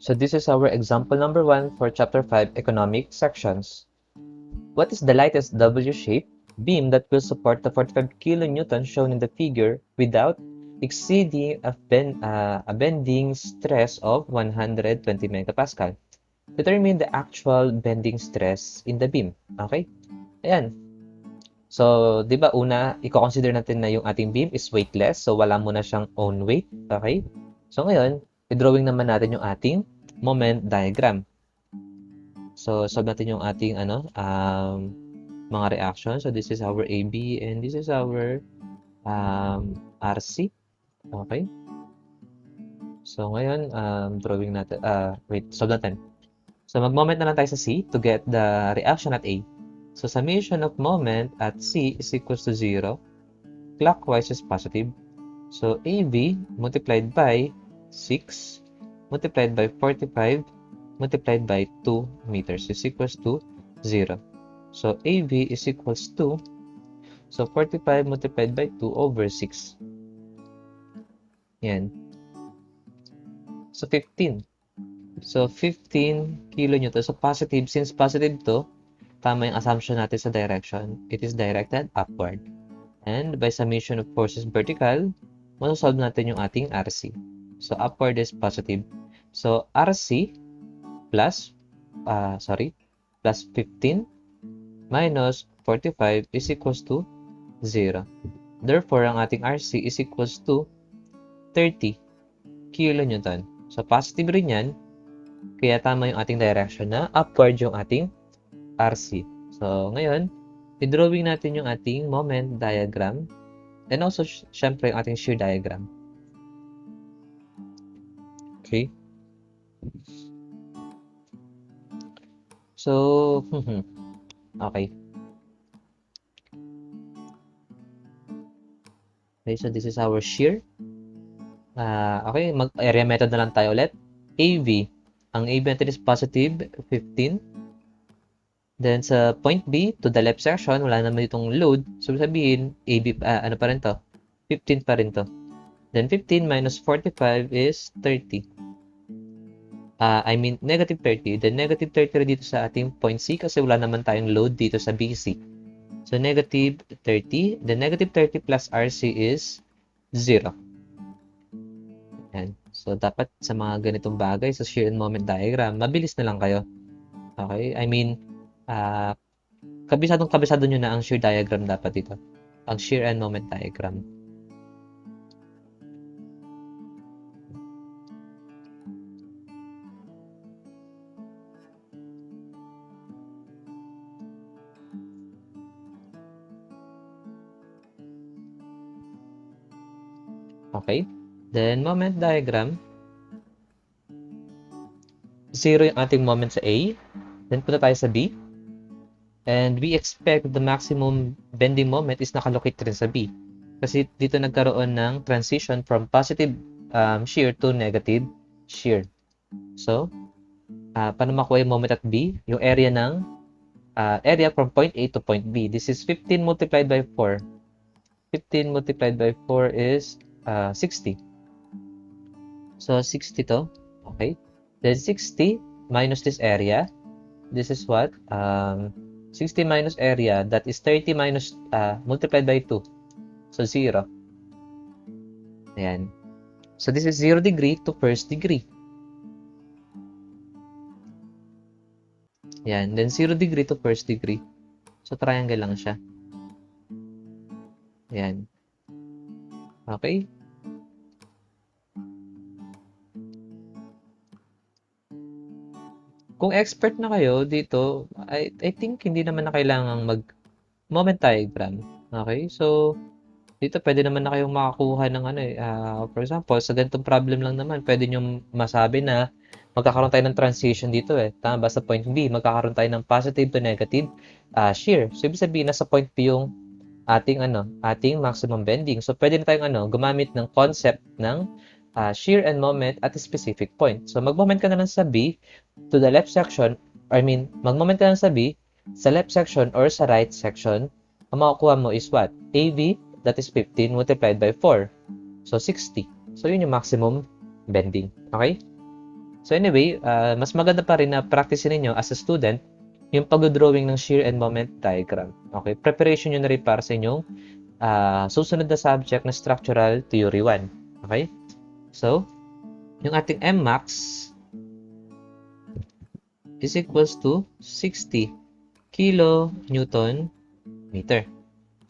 So this is our example number 1 for chapter 5 economic sections. What is the lightest W-shaped beam that will support the 45 kilonewton shown in the figure without exceeding a bending stress of 120 megapascal? Determine the actual bending stress in the beam. Okay? Ayan. So, di ba una, i-consider natin na yung ating beam is weightless. So, wala muna siyang own weight. Okay? So, ngayon, i-drawing naman natin yung ating moment diagram. So, solve natin yung ating mga reaction. So, this is our AB and this is our RC. Okay? So, ngayon, drawing natin, solve natin. So, mag-moment na lang tayo sa C to get the reaction at A. So, summation of moment at C is equals to 0. Clockwise is positive. So, AB multiplied by 6 multiplied by 45 multiplied by 2 meters is equals to 0. So, AB is equals to, so 45 multiplied by 2 over 6. Yan. So, 15. So, 15 kilonewton. So, positive. Since positive to, tama yung assumption natin sa direction. It is directed upward. And by summation of forces vertical, masasolve natin yung ating RC. So, upward is positive. So, RC plus 15 minus 45 is equals to 0. Therefore, ang ating RC is equals to 30 kilonewton. So, positive rin yan. Kaya tama yung ating direction na upward yung ating RC. So, ngayon, i-drawing natin yung ating moment diagram and also, syempre, yung ating shear diagram. Okay? So, okay. Okay, so this is our shear. Okay, mag-area method na lang tayo ulit. AV. Ang AV natin is positive 15. Then sa point B, to the left section, wala naman itong load. So sabihin, AB, ano pa rin to? 15 pa rin to. Then 15 minus 45 is 30. Negative 30. Then negative 30 rin dito sa ating point C kasi wala naman tayong load dito sa BC. So negative 30. Then negative 30 plus RC is 0. Yan. So, dapat sa mga ganitong bagay, sa shear and moment diagram, mabilis na lang kayo. Okay? Kabisado nyo na ang shear diagram dapat dito. Ang shear and moment diagram. Okay? Then, moment diagram. 0 yung ating moment sa A. Then, punta tayo sa B. And we expect the maximum bending moment is nakalocate rin sa B. Kasi dito nagkaroon ng transition from positive shear to negative shear. So, paano makuha yung moment at B? Yung area ng area from point A to point B. This is 15 multiplied by 4. 15 multiplied by 4 is 60. So, 60 to. Okay. Then, 60 minus this area. This is what? 60 minus area. That is 30 minus multiplied by 2. So, 0. Ayan. So, this is 0 degree to first degree. Ayan. Then, 0 degree to first degree. So, triangle lang siya. Ayan. Okay. Kung expert na kayo dito, I think hindi naman na kailangang mag-moment diagram. Okay? So, dito pwede naman na kayong makakuha ng for example, sa ganitong problem lang naman, pwede nyo masabi na magkakaroon tayo ng transition dito eh. Tama ba? Sa point B, magkakaroon tayo ng positive to negative shear. So, ibig sabihin, nasa point B yung ating maximum bending. So, pwede na tayong gumamit ng concept ng shear and moment at a specific point. So, mag-moment ka na lang sa B to the left section, mag-moment ka lang sa B sa left section or sa right section. Ang makukuha mo is what? AV, that is 15 multiplied by 4. So, 60. So, yun yung maximum bending. Okay? So anyway, mas maganda pa rin na practice ninyo as a student yung pag-drawing ng shear and moment diagram. Okay? Preparation nyo na rin para sa inyong susunod na subject na structural theory 1. Okay? So, yung ating Mmax is equals to 60 kN meter.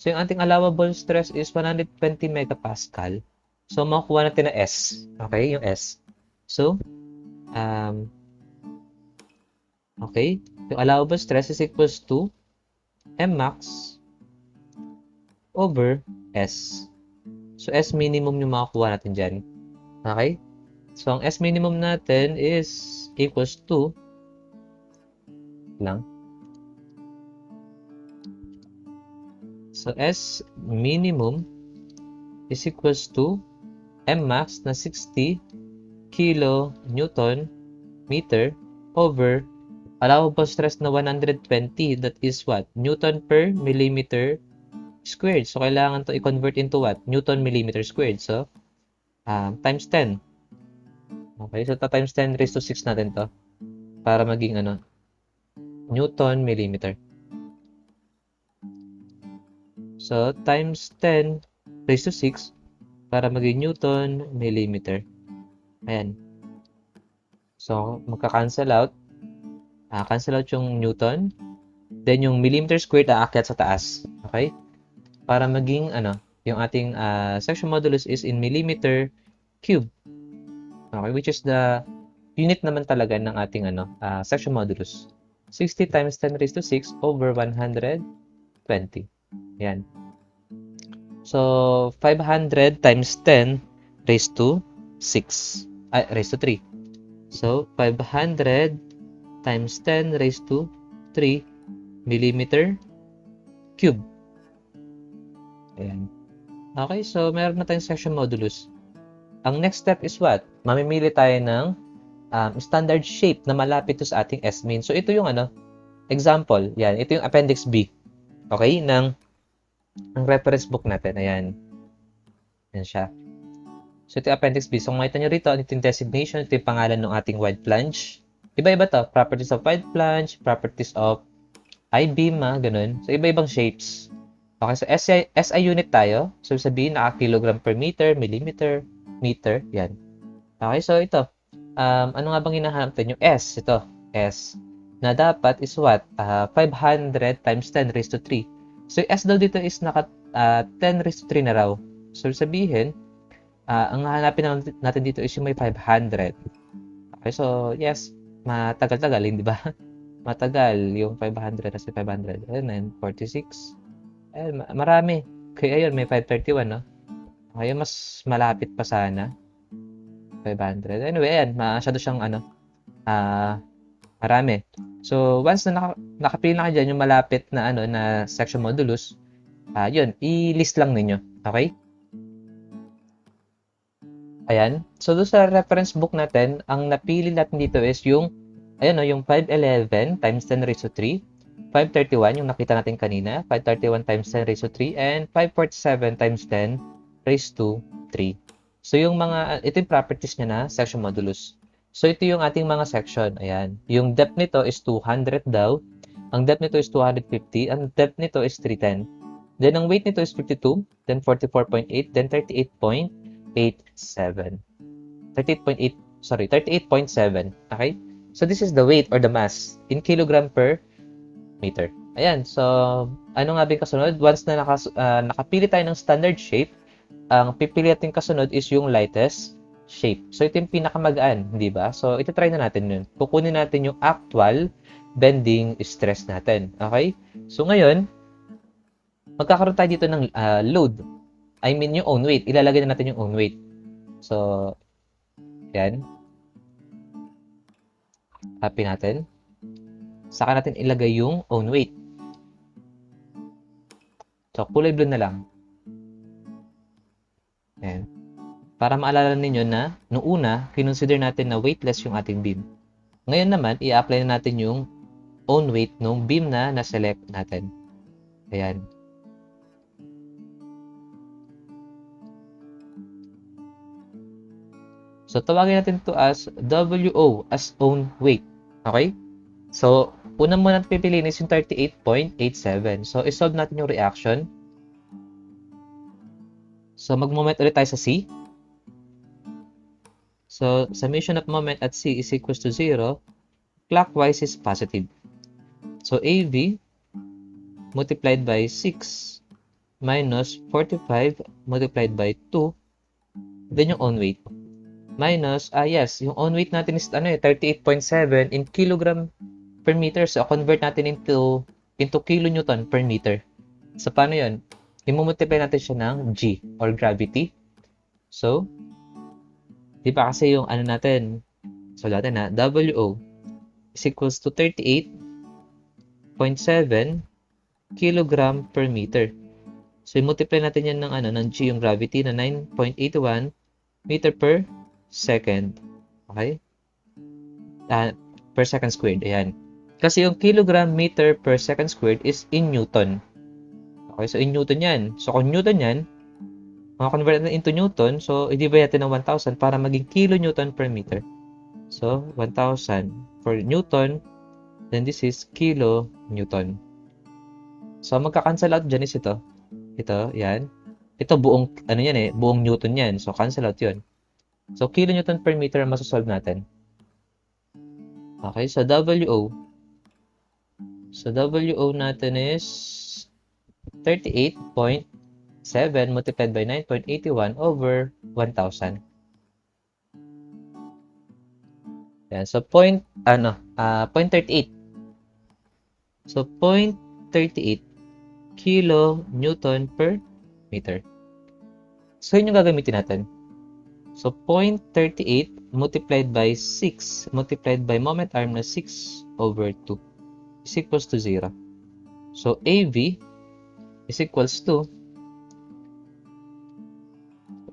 So, yung ating allowable stress is 120 megapascal. So, makukuha natin na S. Okay? Yung S. So, okay? Yung allowable stress is equals to Mmax over S. So, S minimum yung makukuha natin dyan. Okay? So, ang S minimum natin is equals to lang. So, S minimum is equals to Mmax na 60 kN meter over allowable stress na 120. That is what? Newton per millimeter squared. So, kailangan to i-convert into what? Newton millimeter squared. So, times 10. Okay, so times 10 raised to 6 natin to para maging Newton millimeter. So, times 10 raised to 6 para maging Newton millimeter. Ayan. So, magka-cancel out. Cancel out yung Newton. Then, yung millimeter squared aakyat sa taas. Okay? Para maging, yung ating section modulus is in millimeter cube. Okay? Which is the unit naman talaga ng ating, section modulus. 60 times 10 raised to 6 over 120. Ayan. So, 500 times 10 raised to 6. Raised to 3. So, 500 times 10 raised to 3 millimeter cube. Ayan. Okay, so meron na tayong section modulus. Ang next step is what? Mamimili tayo ng standard shape na malapit to sa ating S-min. So, ito yung example. Yan, ito yung appendix B. Okay, ng reference book natin. Ayan. Yan siya. So, ito yung appendix B. So, makita nyo rito, ito yung designation, ito yung pangalan ng ating wide flange. Iba-iba to. Properties of wide flange, properties of I-beam, ganun. So, iba-ibang shapes. Okay, so SI unit tayo. So, sabihin na kilogram per meter, millimeter, meter. Yan. Okay, so ito. Ano nga bang hinahanap natin? Yung S. Ito. S. Na dapat is what? 500 times 10 raised to 3. So, yung S daw dito is naka 10 raised to 3 na raw. So, sabihin, ang hahanapin natin dito is yung may 500. Okay, so, yes. Matagal-tagal, hindi ba? Matagal yung 500 kasi 500. Ayun, 46. Ayun, marami. Kaya ayun, may 531, no? Kaya mas malapit pa sana. 500. Anyway, ayan, masyado siyang marami. So, once na nakapili na kayo dyan, yung malapit na na section modulus, yun, i-list lang ninyo. Okay? Ayan. So, doon sa reference book natin, ang napili natin dito is yung, ayun, yung 511 times 10 raised to 3, 531, yung nakita natin kanina, 531 times 10 raised to 3, and 547 times 10 raised to 3. So, yung ito yung properties niya na section modulus. So, ito yung ating mga section. Ayan. Yung depth nito is 200 daw. Ang depth nito is 250. Ang depth nito is 310. Then, ang weight nito is 52. Then, 44.8. Then, 38.87. 38.7. Okay? So, this is the weight or the mass in kilogram per meter. Ayan. So, ano nga ba yung kasunod? Once na nakapili tayo ng standard shape, ang pipili natin kasunod is yung lightest shape. So, ito yung pinakamagaan, di ba? So, ito try na natin yun. Kukunin natin yung actual bending stress natin. Okay? So, ngayon, magkakaroon tayo dito ng load. I mean, yung own weight. Ilalagay na natin yung own weight. So, yan. Copy natin. Saka natin ilagay yung own weight. So, kulay blue na lang. Ayan. Para maalala ninyo na, noong una, kinonsider natin na weightless yung ating beam. Ngayon naman, i-apply na natin yung own weight ng beam na na-select natin. Ayan. So, tawagin natin to as WO, as own weight. Okay? So, una muna natin pipiliin is yung 38.87. So, isolve natin yung reaction. So, mag-moment ulit tayo sa C. So, summation of moment at C is equals to 0. Clockwise is positive. So, AV multiplied by 6 minus 45 multiplied by 2. Then yung own weight. Minus, yes, yung own weight natin is 38.7 in kilogram per meter. So, convert natin into kilonewton per meter. So, paano yun? I-multiply natin siya ng G or gravity. So, di ba kasi yung natin, so natin WO is equals to 38.7 kilogram per meter. So, i-multiply natin yan ng G yung gravity na 9.81 meter per second. Okay? Per second squared. Ayan. Kasi yung kilogram meter per second squared is in Newton. Okay, so in Newton yan. So, kung Newton yan, makakonvert natin into Newton. So, i-divide natin ng 1,000 para maging kilonewton per meter. So, 1,000 for Newton. Then, this is kilonewton. So, magka-cancel out dyan is ito. Ito, yan. Ito, buong Newton yan. So, cancel out yun. So, kilonewton per meter ang masasolve natin. Okay, so WO. So, WO natin is 38.7 multiplied by 9.81 over 1,000. Yan. So, 0.38. So, 0.38 kilonewton per meter. So, yun yung gagamitin natin. So, 0.38 multiplied by 6 multiplied by moment arm na 6 over 2 is equals to 0. So, AV is equals to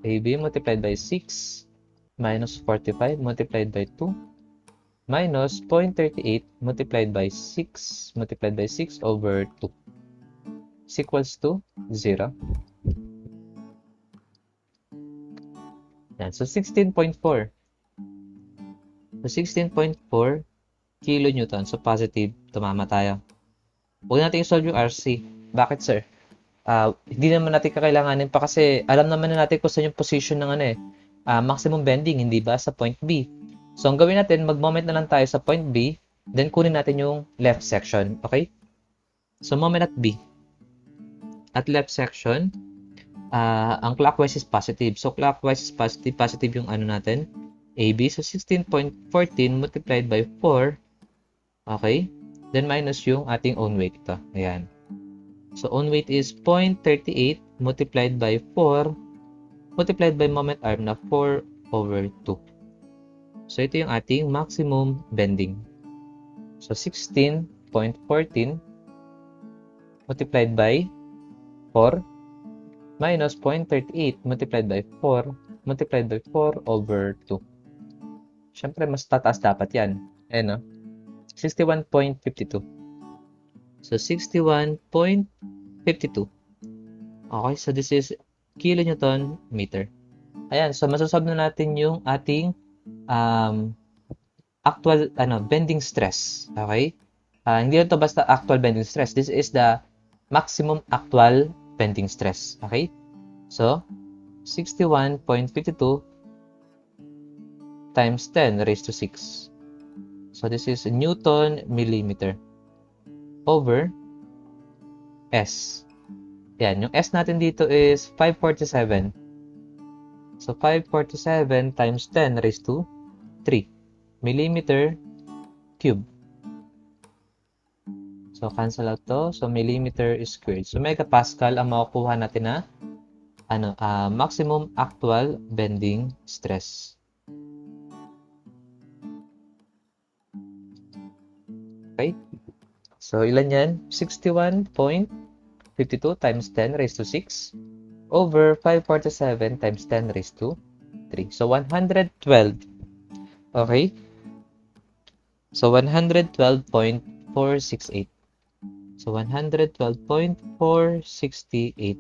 AV multiplied by 6 minus 45 multiplied by 2 minus 0.38 multiplied by 6 multiplied by 6 over 2 is equals to 0. Yan. So, 16.4. So, 16.4 kilonewton. So, positive. Tumama tayo. Huwag natin i-solve yung RC. Bakit, sir? Hindi naman natin kakailanganin pa kasi alam naman na natin kung saan yung position ng maximum bending, hindi ba? Sa point B. So, ang gawin natin, mag-moment na lang tayo sa point B, then kunin natin yung left section. Okay? So, moment at B. At left section, ang clockwise is positive. So, clockwise is positive. Positive yung natin. AB. So, 16.14 multiplied by 4. Okay? Then, minus yung ating own weight. Ito. Ayan. So, own weight is 0.38 multiplied by 4 multiplied by moment arm na 4 over 2. So, ito yung ating maximum bending. So, 16.14 multiplied by 4 minus 0.38 multiplied by 4 multiplied by 4 over 2. Siyempre, mas tataas dapat yan. Ayan, no? 61.52. So, 61.52. Okay, so this is kilonewton meter. Ayan, so masasabi na natin yung ating actual bending stress. Okay? Hindi ito basta actual bending stress. This is the maximum actual bending stress. Okay? So, 61.52 times 10 raised to 6. So, this is Newton millimeter over S. Yan. Yung S natin dito is 547. So, 547 times 10 raised to 3 millimeter cube. So, cancel out to. So, millimeter squared. So, megapascal ang makukuha natin na maximum actual bending stress. Okay? So, ilan yan? 61.52 times 10 raised to 6 over 547 times 10 raised to 3. So, 112. Okay? So, 112.468. So, 112.468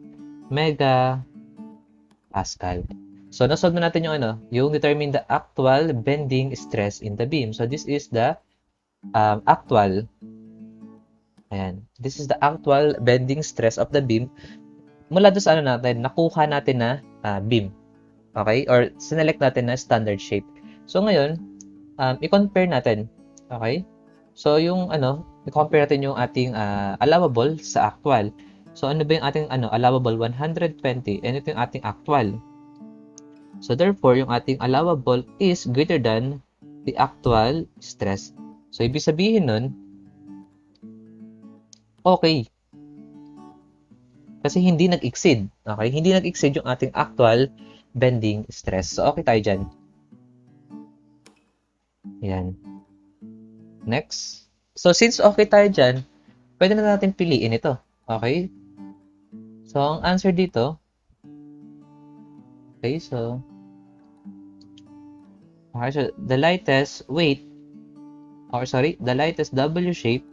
megapascal. So, nasolve na natin yung yung determine the actual bending stress in the beam. So, this is the actual, ayan, this is the actual bending stress of the beam mula doon sa natin, nakuha natin na beam. Okay? Or sinelect natin na standard shape. So, ngayon, i-compare natin. Okay? So, yung i-compare natin yung ating allowable sa actual. So, ano ba yung ating allowable? 120. And ito yung ating actual. So, therefore, yung ating allowable is greater than the actual stress. So, ibig sabihin nun, okay. Kasi hindi nag-exceed. Okay? Hindi nag-exceed yung ating actual bending stress. So, okay tayo dyan. Yan. Next. So, since okay tayo dyan, pwede na natin piliin ito. Okay? So, ang answer dito, okay, so the lightest weight, or sorry, the lightest W shape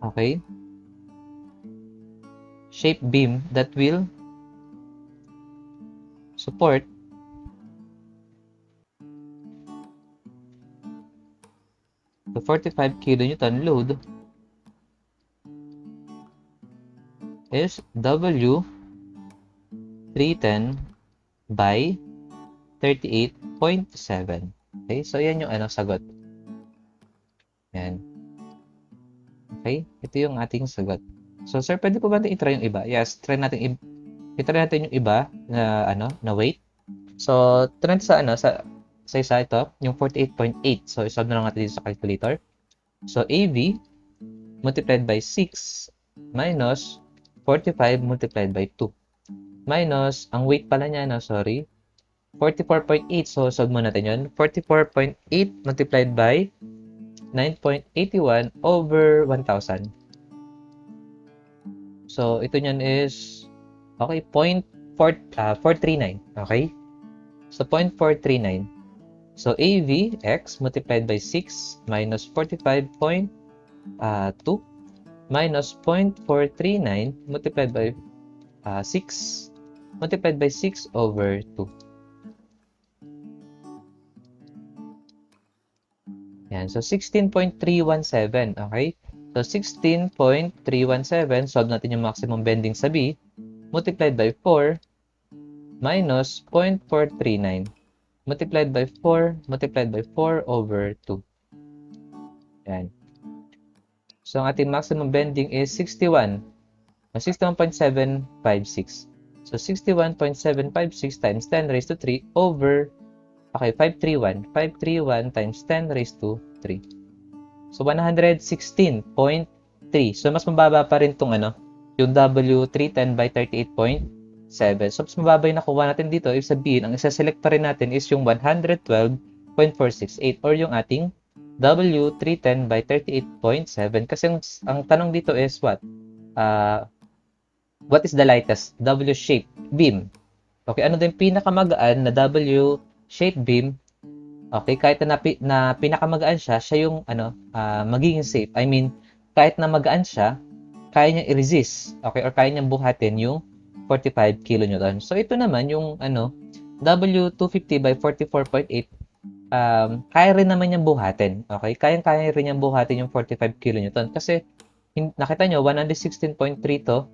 okay, shape beam that will support the 45 kilonewton load is W 310 by 38.7. Okay, so yan yung sagot. Yan. Okay, ito yung ating sagot. So, sir, pwede po ba natin i-try yung iba? Yes, try natin i-try natin yung iba na na weight. So, try natin sa isa ito, yung 48.8. So, isolve na lang natin dito sa calculator. So, AV multiplied by 6 minus 45 multiplied by 2. Minus, ang weight pala niya, 44.8. So, solve mo natin yun. 44.8 multiplied by 9.81 over 1,000. So, ito niyan is, okay, 0.439. Okay? So, 0.439. So, AV, X, multiplied by 6 minus 45.2 minus 0.439 multiplied by 6 multiplied by 6 over 2. Yan. So, 16.317. Okay? So, 16.317. Solve natin yung maximum bending sa B. Multiplied by 4 minus 0.439. Multiplied by 4 multiplied by 4 over 2. Yan. So, ang ating maximum bending is 61. 61.756. So, 61.756 times 10 raised to 3 over, okay, 531. 531 times 10 raised to 3. So, 116.3. So, mas mababa pa rin itong yung W310 by 38.7. So, mas mababa yung nakuha natin dito. Ibig sabihin, ang isa-select pa rin natin is yung 112.468 or yung ating W310 by 38.7. Kasi ang tanong dito is what? What is the lightest W-shaped beam? Okay, ano din pinakamagaan na W-shaped beam? Okay, kahit na pinakamagaan siya yung magiging safe. I mean, kahit na magaan siya, kaya niya i-resist, okay, or kaya niyang buhatin yung 45 kilonewton. So ito naman yung W250 by 44.8, kaya rin naman niyang buhatin. Okay, kaya rin niyang buhatin yung 45 kilonewton kasi nakita niyo 116.3 to.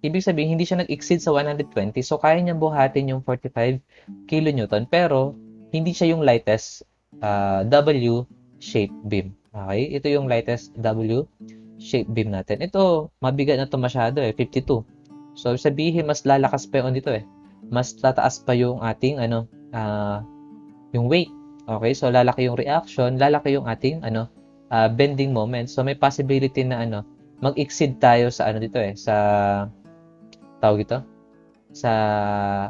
Ibig sabihin, hindi siya nag-exceed sa 120. So, kaya niyang buhatin yung 45 kilonewton. Pero, hindi siya yung lightest W-shaped beam. Okay? Ito yung lightest W-shaped beam natin. Ito, mabigat na to masyado 52. So, sabihin, mas lalakas pa yung dito Mas tataas pa yung ating, yung weight. Okay? So, lalaki yung reaction, lalaki yung ating, bending moment. So, may possibility na, mag-exceed tayo sa, dito sa tawag ito, sa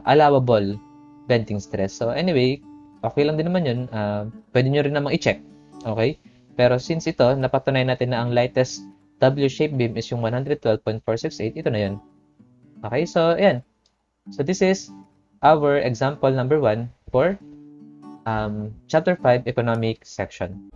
allowable bending stress. So anyway, okay lang din naman yun. Pwede nyo rin namang i-check. Okay? Pero since ito, napatunayan natin na ang lightest W-shaped beam is yung 112.468, ito na yun. Okay? So, ayan. So this is our example number 1 for Chapter 5 Economic section.